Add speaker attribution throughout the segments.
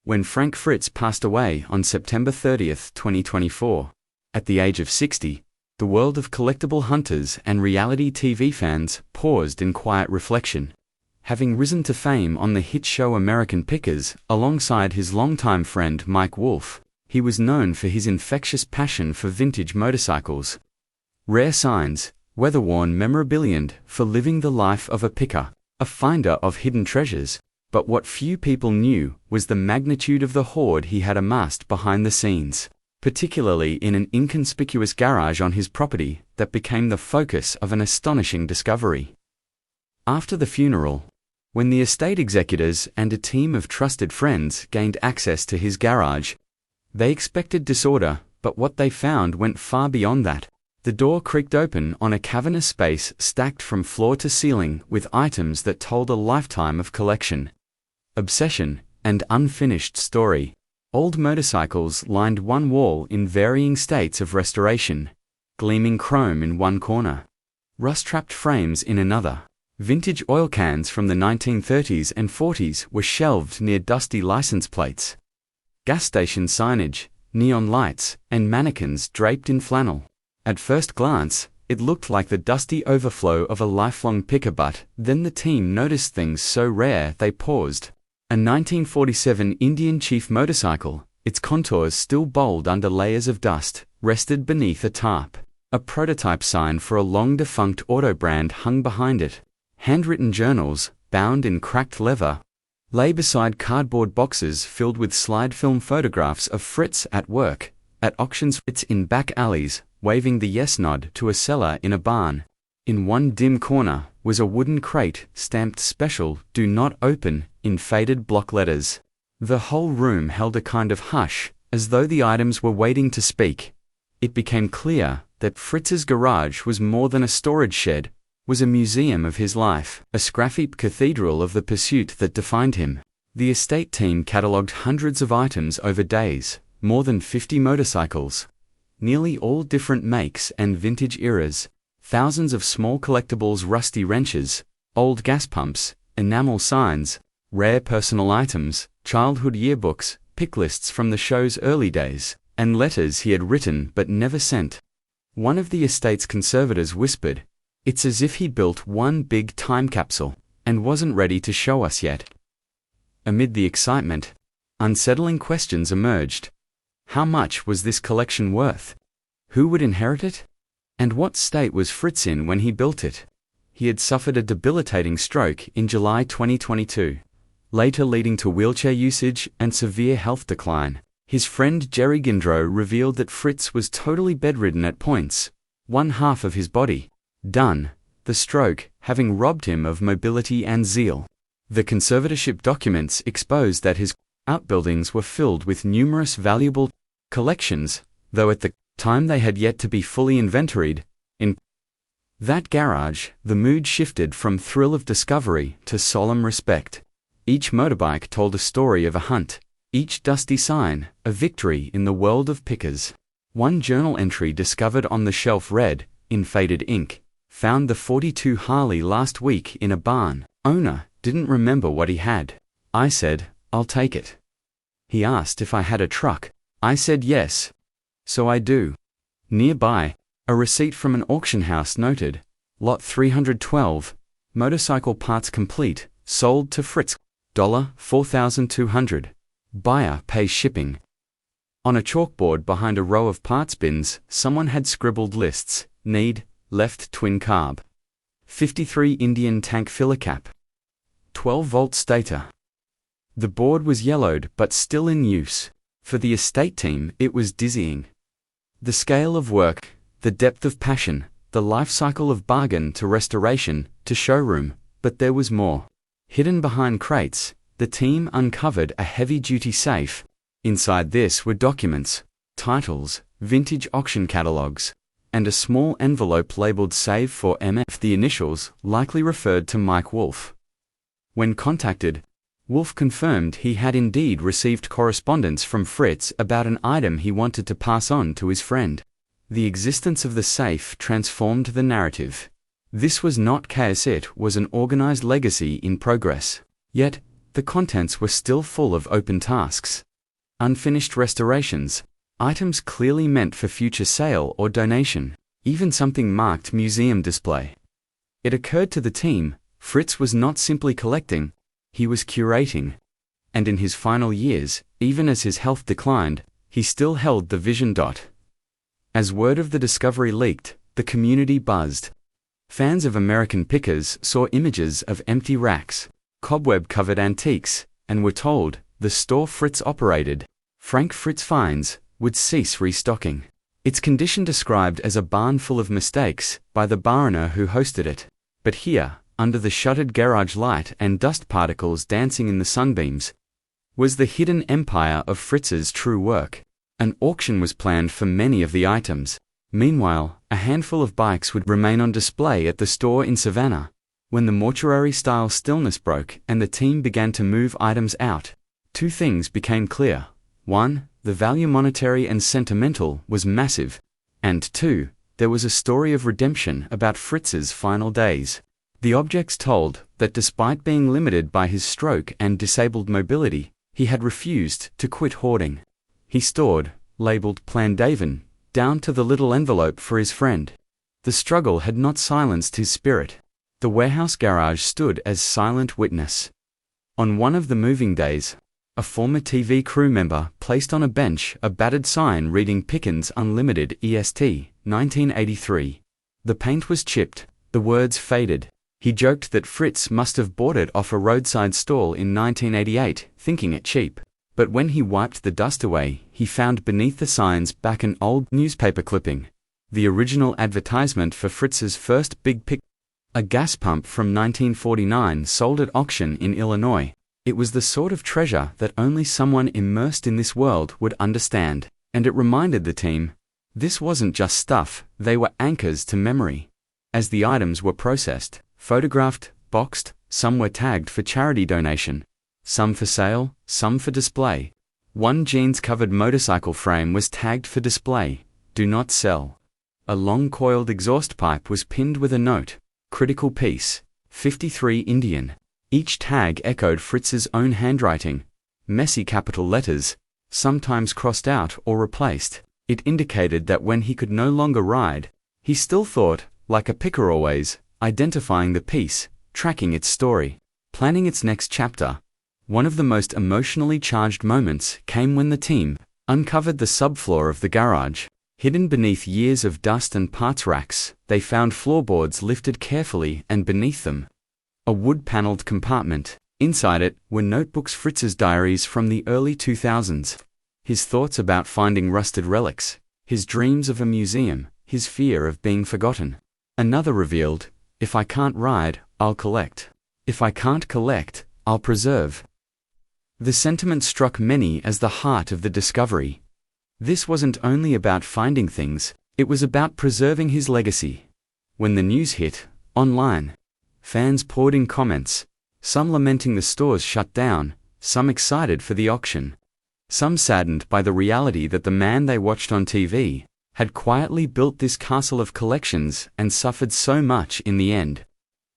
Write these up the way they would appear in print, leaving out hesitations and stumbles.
Speaker 1: When Frank Fritz passed away on September 30, 2024, at the age of 60, the world of collectible hunters and reality TV fans paused in quiet reflection. Having risen to fame on the hit show American Pickers alongside his longtime friend Mike Wolfe, he was known for his infectious passion for vintage motorcycles, rare signs, weather-worn memorabilia, and for living the life of a picker, a finder of hidden treasures. But what few people knew was the magnitude of the hoard he had amassed behind the scenes, particularly in an inconspicuous garage on his property that became the focus of an astonishing discovery. After the funeral, when the estate executors and a team of trusted friends gained access to his garage, they expected disorder, but what they found went far beyond that. The door creaked open on a cavernous space stacked from floor to ceiling with items that told a lifetime of collection, obsession, and unfinished story. Old motorcycles lined one wall in varying states of restoration, gleaming chrome in one corner, rust-trapped frames in another. Vintage oil cans from the 1930s and 40s were shelved near dusty license plates. Gas station signage, neon lights, and mannequins draped in flannel. At first glance, it looked like the dusty overflow of a lifelong picker, but then the team noticed things so rare they paused. A 1947 Indian Chief motorcycle, its contours still bold under layers of dust, rested beneath a tarp. A prototype sign for a long-defunct auto brand hung behind it. Handwritten journals, bound in cracked leather, lay beside cardboard boxes filled with slide film photographs of Fritz at work, at auctions, Fritz in back alleys, waving the yes nod to a seller in a barn. In one dim corner was a wooden crate stamped "Special, Do Not Open" in faded block letters. The whole room held a kind of hush, as though the items were waiting to speak. It became clear that Fritz's garage was more than a storage shed, was a museum of his life, a scrap-heap cathedral of the pursuit that defined him. The estate team catalogued hundreds of items over days, more than 50 motorcycles, nearly all different makes and vintage eras, thousands of small collectibles, rusty wrenches, old gas pumps, enamel signs, rare personal items, childhood yearbooks, pick lists from the show's early days, and letters he had written but never sent. One of the estate's conservators whispered, "It's as if he built one big time capsule and wasn't ready to show us yet." Amid the excitement, unsettling questions emerged. How much was this collection worth? Who would inherit it? And what state was Fritz in when he built it? He had suffered a debilitating stroke in July 2022, later leading to wheelchair usage and severe health decline. His friend Jerry Gindrow revealed that Fritz was totally bedridden at points, one half of his body done, the stroke having robbed him of mobility and zeal. The conservatorship documents exposed that his outbuildings were filled with numerous valuable collections, though at the time they had yet to be fully inventoried. In that garage, the mood shifted from thrill of discovery to solemn respect. Each motorbike told a story of a hunt, each dusty sign, a victory in the world of pickers. One journal entry discovered on the shelf read, in faded ink, "Found the 42 Harley last week in a barn. Owner didn't remember what he had. I said, I'll take it. He asked if I had a truck. I said yes. So I do." Nearby, a receipt from an auction house noted, Lot 312, motorcycle parts complete, sold to Fritz, $4,200. Buyer pays shipping. On a chalkboard behind a row of parts bins, someone had scribbled lists: need, left twin carb, 53 Indian tank filler cap, 12-volt stator. The board was yellowed but still in use. For the estate team, it was dizzying. The scale of work, the depth of passion, the life cycle of bargain to restoration to showroom, but there was more. Hidden behind crates, the team uncovered a heavy-duty safe. Inside this were documents, titles, vintage auction catalogs, and a small envelope labeled "Save for MF." The initials likely referred to Mike Wolfe. When contacted, Wolfe confirmed he had indeed received correspondence from Fritz about an item he wanted to pass on to his friend. The existence of the safe transformed the narrative. This was not chaos, it was an organized legacy in progress. Yet, The contents were still full of open tasks, unfinished restorations, items clearly meant for future sale or donation, even something marked museum display. It occurred to the team, Fritz was not simply collecting, he was curating. And in his final years, even as his health declined, he still held the vision. As word of the discovery leaked, the community buzzed. Fans of American pickers saw images of empty racks, cobweb-covered antiques, and were told the store Fritz operated, Frank Fritz Finds, would cease restocking. Its condition described as a barn full of mistakes by the bar owner who hosted it. But here, under the shuttered garage light and dust particles dancing in the sunbeams, was the hidden empire of Fritz's true work. An auction was planned for many of the items. Meanwhile, a handful of bikes would remain on display at the store in Savannah. When the mortuary-style stillness broke and the team began to move items out, two things became clear. One, the value, monetary and sentimental, was massive. And two, there was a story of redemption about Fritz's final days. The objects told that despite being limited by his stroke and disabled mobility, he had refused to quit hoarding. He stored, labeled Plandaven, down to the little envelope for his friend. The struggle had not silenced his spirit. The warehouse garage stood as silent witness. On one of the moving days, a former TV crew member placed on a bench a battered sign reading Pickens Unlimited EST, 1983. The paint was chipped, the words faded. He joked that Fritz must have bought it off a roadside stall in 1988, thinking it cheap. But when he wiped the dust away, he found beneath the signs back an old newspaper clipping. The original advertisement for Fritz's first big pick, a gas pump from 1949 sold at auction in Illinois. It was the sort of treasure that only someone immersed in this world would understand, and it reminded the team, this wasn't just stuff, they were anchors to memory. As the items were processed, photographed, boxed, some were tagged for charity donation, some for sale, some for display. One jeans-covered motorcycle frame was tagged for display, do not sell. A long coiled exhaust pipe was pinned with a note, critical piece, 53 Indian. Each tag echoed Fritz's own handwriting, messy capital letters, sometimes crossed out or replaced. It indicated that when he could no longer ride, he still thought, like a picker always, identifying the piece, tracking its story, planning its next chapter. One of the most emotionally charged moments came when the team uncovered the subfloor of the garage. Hidden beneath years of dust and parts racks, they found floorboards lifted carefully, and beneath them, a wood-paneled compartment. Inside it were notebooks, Fritz's diaries from the early 2000s. His thoughts about finding rusted relics, his dreams of a museum, his fear of being forgotten. Another revealed, if I can't ride, I'll collect. If I can't collect, I'll preserve. The sentiment struck many as the heart of the discovery. This wasn't only about finding things, it was about preserving his legacy. When the news hit, online, fans poured in comments, some lamenting the stores shut down, some excited for the auction, some saddened by the reality that the man they watched on TV had quietly built this castle of collections and suffered so much in the end.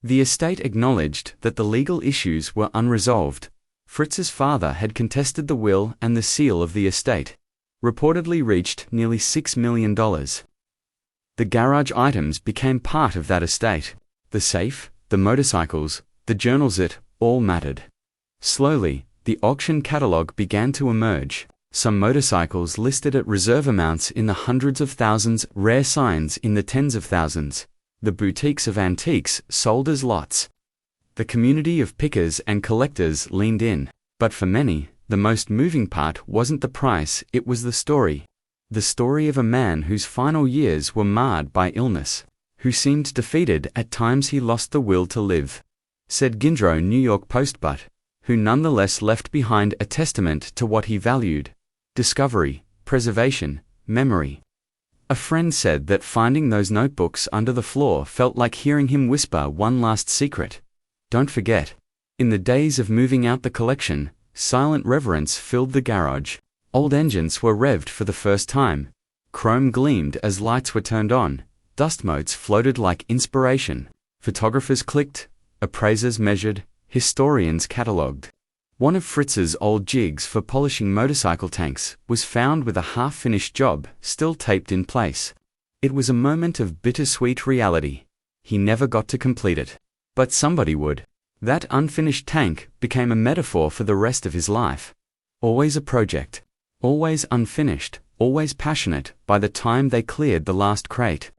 Speaker 1: The estate acknowledged that the legal issues were unresolved. Fritz's father had contested the will, and the seal of the estate reportedly reached nearly $6 million. The garage items became part of that estate. The safe, the motorcycles, the journals, it all mattered. Slowly, the auction catalogue began to emerge. Some motorcycles listed at reserve amounts in the hundreds of thousands, rare signs in the tens of thousands. The boutiques of antiques sold as lots. The community of pickers and collectors leaned in. But for many, the most moving part wasn't the price, it was the story. The story of a man whose final years were marred by illness, who seemed defeated at times. He lost the will to live, said Gindro New York Post, but who nonetheless left behind a testament to what he valued: discovery, preservation, memory. A friend said that finding those notebooks under the floor felt like hearing him whisper one last secret. Don't forget. In the days of moving out the collection, silent reverence filled the garage. Old engines were revved for the first time. Chrome gleamed as lights were turned on. Dust motes floated like inspiration. Photographers clicked, appraisers measured, historians catalogued. One of Fritz's old jigs for polishing motorcycle tanks was found with a half-finished job still taped in place. It was a moment of bittersweet reality. He never got to complete it. But somebody would. That unfinished tank became a metaphor for the rest of his life. Always a project. Always unfinished, always passionate by the time they cleared the last crate.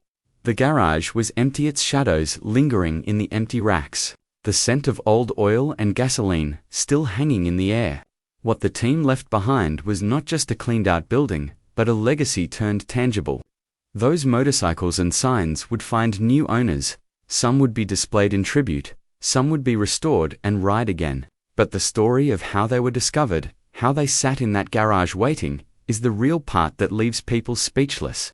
Speaker 1: The garage was empty, its shadows lingering in the empty racks. The scent of old oil and gasoline still hanging in the air. What the team left behind was not just a cleaned-out building, but a legacy turned tangible. Those motorcycles and signs would find new owners. Some would be displayed in tribute, some would be restored and ride again. But the story of how they were discovered, how they sat in that garage waiting, is the real part that leaves people speechless.